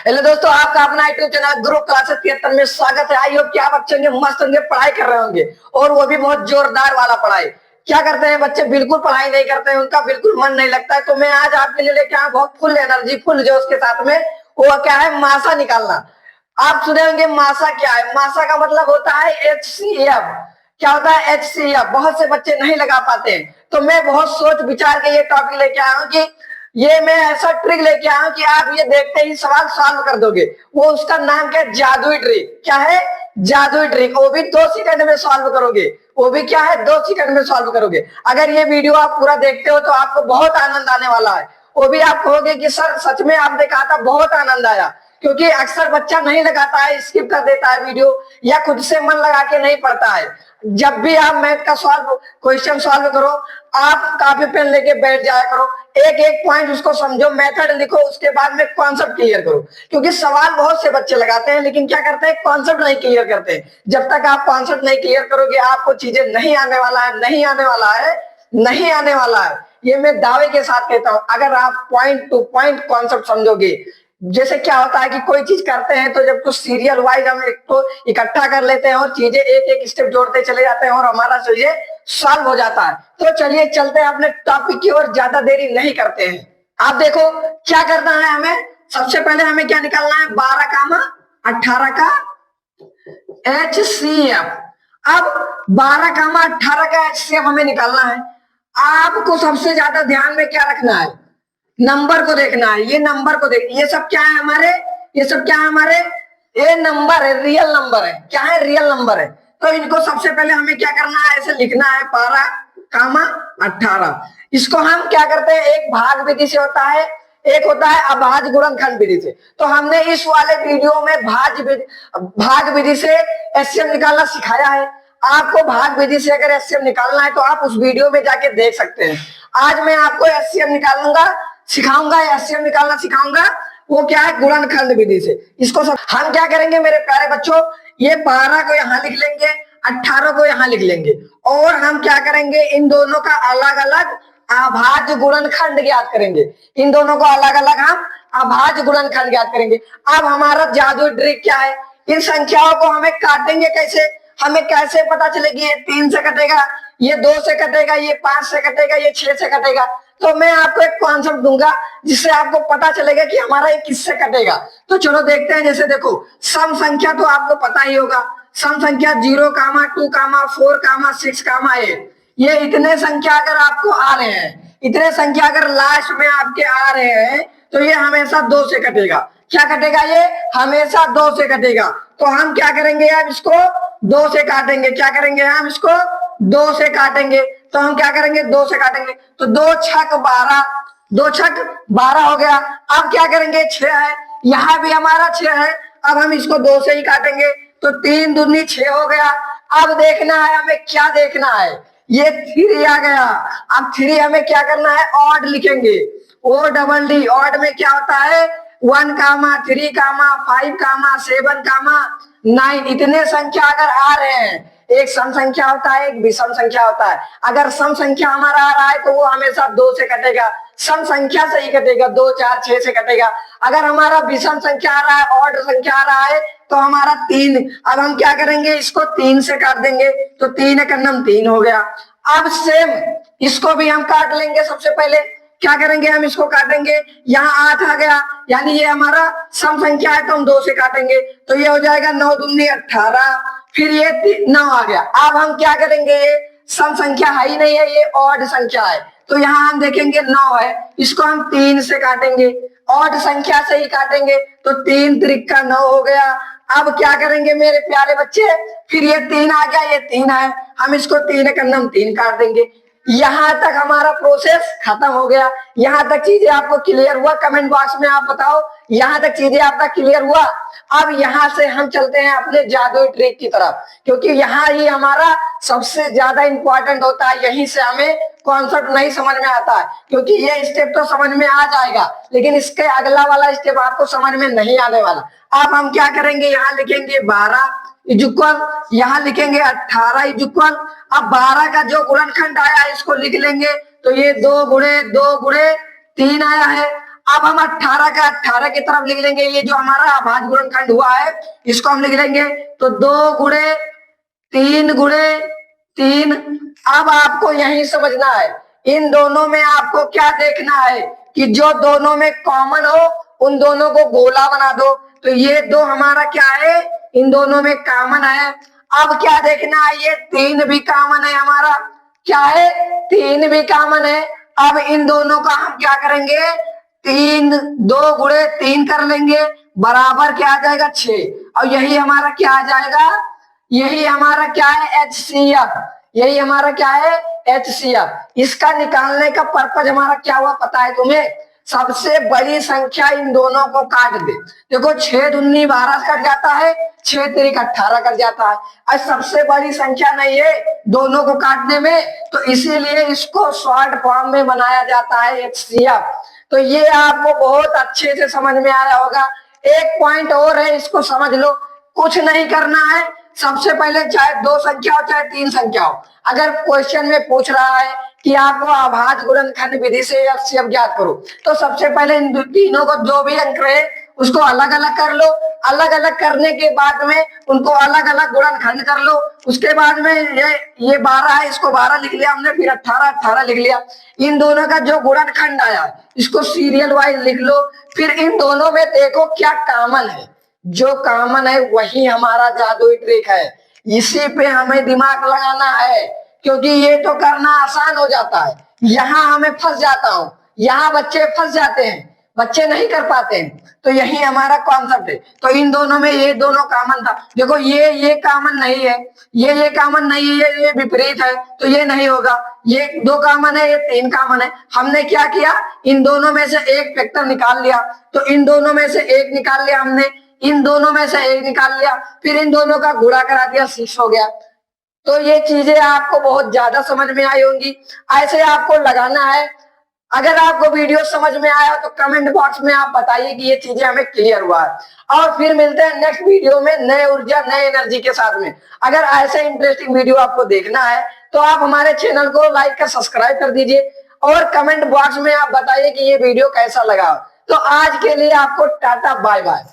Hello दोस्तों, आपका अपना यूट्यूब चैनल ग्रुप क्लासेस 73 में स्वागत है। आई होप कि आप अच्छे होंगे, मस्त होंगे, पढ़ाई कर रहे होंगे और वो भी बहुत जोरदार वाला पढ़ाई। क्या करते हैं बच्चे? बिल्कुल पढ़ाई नहीं करते हैं, उनका बिल्कुल मन नहीं लगता है। तो मैं आज आपके लिए लेके आया बहुत फुल एनर्जी, फुल जोश के साथ में। वो क्या है? मासा निकालना। आप सुने होंगे मासा क्या है? मासा का मतलब होता है HCF। क्या होता है HCF? बहुत से बच्चे नहीं लगा पाते हैं, तो मैं बहुत सोच विचार के ये टॉपिक लेके आया हूँ कि ये मैं ऐसा ट्रिक लेके आया हूं कि आप ये देखते ही सवाल सॉल्व कर दोगे। वो उसका नाम क्या है? जादुई ट्रिक। क्या है? जादुई ट्रिक। वो भी 2 सेकंड में सॉल्व करोगे। वो भी क्या है? 2 सेकंड में सॉल्व करोगे। अगर ये वीडियो आप पूरा देखते हो तो आपको बहुत आनंद आने वाला है। वो भी आप कहोगे कि सर सच में आपने कहा था, बहुत आनंद आया। क्योंकि अक्सर बच्चा नहीं लगाता है, स्किप कर देता है वीडियो, या खुद से मन लगा के नहीं पढ़ता है। जब भी आप मैथ का क्वेश्चन सॉल्व करो, आप कॉपी पेन लेके बैठ जाया करो। एक एक पॉइंट उसको समझो, मेथड लिखो, उसके बाद में कॉन्सेप्ट क्लियर करो। क्योंकि सवाल बहुत से बच्चे लगाते हैं, लेकिन क्या करते हैं? कॉन्सेप्ट नहीं क्लियर करते। जब तक आप कॉन्सेप्ट नहीं क्लियर करोगे, आपको चीजें नहीं आने वाला है, नहीं आने वाला है, नहीं आने वाला है। ये मैं दावे के साथ कहता हूं। अगर आप पॉइंट टू पॉइंट कॉन्सेप्ट समझोगे, जैसे क्या होता है कि कोई चीज करते हैं तो जब कुछ सीरियल वाइज हम एक तो इकट्ठा कर लेते हैं और चीजें एक एक स्टेप जोड़ते चले जाते हैं और हमारा चीजें सॉल्व हो जाता है। तो चलिए चलते हैं अपने टॉपिक की ओर, ज्यादा देरी नहीं करते हैं। आप देखो क्या करना है हमें। सबसे पहले हमें क्या निकालना है? 12 कामा 18 का HCF। अब 12 कामा 18 का HCF हमें निकालना है। आपको सबसे ज्यादा ध्यान में क्या रखना है? नंबर को देखना है। ये नंबर को देख, ये सब क्या है हमारे? ये सब क्या है हमारे? ये नंबर है, रियल नंबर है। क्या है? रियल नंबर है। तो इनको सबसे पहले हमें क्या करना है? ऐसे लिखना है 12 कामा 18। इसको हम क्या करते हैं? एक भाग विधि से होता है, एक होता है अभाज्य गुणनखंड विधि से। तो हमने इस वाले वीडियो में भाग विधि से HCF निकालना सिखाया है। आपको भाग विधि से अगर HCF निकालना है तो आप उस वीडियो में जाके देख सकते हैं। आज मैं आपको HCF निकालूंगा, सिखाऊंगा, HCF निकालना सिखाऊंगा। वो क्या है? गुणनखंड विधि से। इसको सब हम क्या करेंगे मेरे प्यारे बच्चों? ये 12 को यहाँ लिख लेंगे, 18 को यहाँ लिख लेंगे, और हम क्या करेंगे? इन दोनों का अलग अलग अभाज्य गुणनखंड ज्ञात करेंगे। इन दोनों को अलग अलग हम अभाज्य गुणनखंड ज्ञात करेंगे। अब हमारा जादू ट्रिक क्या है? इन संख्याओं को हमें काटेंगे कैसे? हमें कैसे पता चलेगी ये 3 से कटेगा, ये 2 से कटेगा, ये 5 से कटेगा, ये 6 से कटेगा? तो मैं आपको एक कॉन्सेप्ट दूंगा जिससे आपको पता चलेगा कि हमारा ये किससे कटेगा। तो चलो देखते हैं। जैसे देखो, सम संख्या तो आपको पता ही होगा। सम संख्या 0 कामा 2 कामा 4 कामा 6 कामा 8। ये इतने संख्या अगर आपको आ रहे हैं, इतने संख्या अगर लास्ट में आपके आ रहे हैं, तो ये हमेशा 2 से कटेगा। क्या कटेगा? ये हमेशा 2 से कटेगा। तो हम क्या करेंगे? अब इसको 2 से काटेंगे। क्या करेंगे? हम इसको 2 से काटेंगे। तो हम क्या करेंगे? 2 से काटेंगे। तो 2 छक 12, 2 छक 12 हो गया। अब क्या करेंगे? 6 है, यहां भी हमारा 6 है। अब हम इसको 2 से ही काटेंगे। तो 3 दूनी 6 हो गया। अब देखना है हमें, क्या देखना है? ये 3 आ गया। अब 3 हमें क्या करना है? ऑड लिखेंगे। ODD। ऑड में क्या होता है? 1 कामा 3 कामा 5 कामा 7 कामा 9। इतने संख्या अगर आ रहे हैं, एक सम संख्या होता है, एक विषम संख्या होता है। अगर सम संख्या हमारा आ रहा है तो वो हमेशा 2 से कटेगा, सम संख्या से ही कटेगा, 2 4 6 से कटेगा। अगर हमारा विषम संख्या आ रहा है, ऑड संख्या आ रहा है, तो हमारा 3। अब हम क्या करेंगे? इसको 3 से काट देंगे। तो 3 एक 3 हो गया। अब सेम इसको भी हम काट लेंगे। सबसे पहले क्या करेंगे? हम इसको काटेंगे। यहाँ 8 आ गया, यानी ये हमारा सम संख्या है, तो हम 2 से काटेंगे। तो ये हो जाएगा 9 दूनी 18। फिर ये 9 आ गया। अब हम क्या करेंगे? ये सम संख्या है ही नहीं है, ये ऑड संख्या है। तो यहाँ हम देखेंगे 9 है, इसको हम 3 से काटेंगे, ऑड संख्या से ही काटेंगे। तो 3 त्रिका 9 हो गया। अब क्या करेंगे मेरे प्यारे बच्चे? फिर ये 3 आ गया, ये 3 है, हम इसको 3 एक 3 काट देंगे। यहां तक हमारा प्रोसेस खत्म हो गया। यहां तक चीजें आपको क्लियर हुआ? कमेंट बॉक्स में आप बताओ, यहां तक चीजें आपका क्लियर हुआ? अब यहां से हम चलते हैं अपने जादुई ट्रिक की तरफ, क्योंकि यहाँ ही हमारा सबसे ज्यादा इंपॉर्टेंट होता है। यहीं से हमें कॉन्सेप्ट नहीं समझ में आता है, क्योंकि ये स्टेप तो समझ में आ जाएगा, लेकिन इसके अगला वाला स्टेप आपको समझ में नहीं आने वाला। अब हम क्या करेंगे? यहाँ लिखेंगे 12 इजुक्वल, यहाँ लिखेंगे 18 इजुक्वल। अब 12 का जो गुणनखंड आया है इसको लिख लेंगे। तो ये 2 गुणे 2 गुणे 3 आया है। अब हम 18 का 18 की तरफ लिख लेंगे। ये जो हमारा अभाज्य गुणनखंड हुआ है इसको हम लिख लेंगे। तो 2 गुणे 3 गुणे 3। अब आपको यही समझना है, इन दोनों में आपको क्या देखना है कि जो दोनों में कॉमन हो उन दोनों को गोला बना दो। तो ये 2 हमारा क्या है, इन दोनों में कॉमन है। अब क्या देखना है, ये 3 भी कॉमन है हमारा, क्या है 3 भी कॉमन है। अब इन दोनों का हम क्या करेंगे, 2 गुणे 3 कर लेंगे, बराबर क्या आ जाएगा 6। और यही हमारा क्या आ जाएगा, यही हमारा क्या है HCF, यही हमारा क्या है HCF। इसका निकालने का पर्पज हमारा क्या हुआ पता है तुम्हें, सबसे बड़ी संख्या इन दोनों को काट दे। देखो 6 दूनी 12 कट जाता है, 6 तिरिक 18 कट जाता है। और सबसे बड़ी संख्या नहीं है दोनों को काटने में, तो इसीलिए इसको शॉर्ट फॉर्म में बनाया जाता है HCF। तो ये आपको बहुत अच्छे से समझ में आया होगा। एक पॉइंट और है, इसको समझ लो। कुछ नहीं करना है, सबसे पहले चाहे 2 संख्या हो चाहे 3 संख्या हो, अगर क्वेश्चन में पूछ रहा है कि आपको अभाज्य गुणनखंड विधि से HCF ज्ञात करो, तो सबसे पहले इन तीनों को जो भी अंक रहे उसको अलग अलग कर लो। अलग अलग करने के बाद में उनको अलग अलग गुणनखंड कर लो। उसके बाद में ये 12 है, इसको 12 लिख लिया हमने, फिर 18 18 लिख लिया। इन दोनों का जो गुणनखंड आया इसको सीरियल वाइज लिख लो। फिर इन दोनों में देखो क्या कॉमन है, जो कॉमन है वही हमारा जादुई ट्रिक है। इसी पे हमें दिमाग लगाना है, क्योंकि ये तो करना आसान हो जाता है, यहाँ हमें फंस जाता हूं, यहाँ बच्चे फंस जाते हैं, बच्चे नहीं कर पाते हैं। तो यही हमारा कॉन्सेप्ट है। तो इन दोनों में ये दोनों कॉमन था। देखो ये कॉमन नहीं है, ये कॉमन नहीं है, ये विपरीत है, तो ये नहीं होगा। ये 2 कॉमन है, ये 3 कॉमन है। हमने क्या किया, इन दोनों में से एक फैक्टर निकाल लिया। तो इन दोनों में से एक निकाल लिया हमने, इन दोनों में से एक निकाल लिया, फिर इन दोनों का गुणा करा दिया, 6 हो गया। तो ये चीजें आपको बहुत ज्यादा समझ में आई होंगी, ऐसे आपको लगाना है। अगर आपको वीडियो समझ में आया तो कमेंट बॉक्स में आप बताइए कि ये चीजें हमें क्लियर हुआ है। और फिर मिलते हैं नेक्स्ट वीडियो में नए ऊर्जा नए एनर्जी के साथ में। अगर ऐसे इंटरेस्टिंग वीडियो आपको देखना है तो आप हमारे चैनल को लाइक कर सब्सक्राइब कर दीजिए, और कमेंट बॉक्स में आप बताइए कि ये वीडियो कैसा लगा। तो आज के लिए आपको टाटा बाय बाय।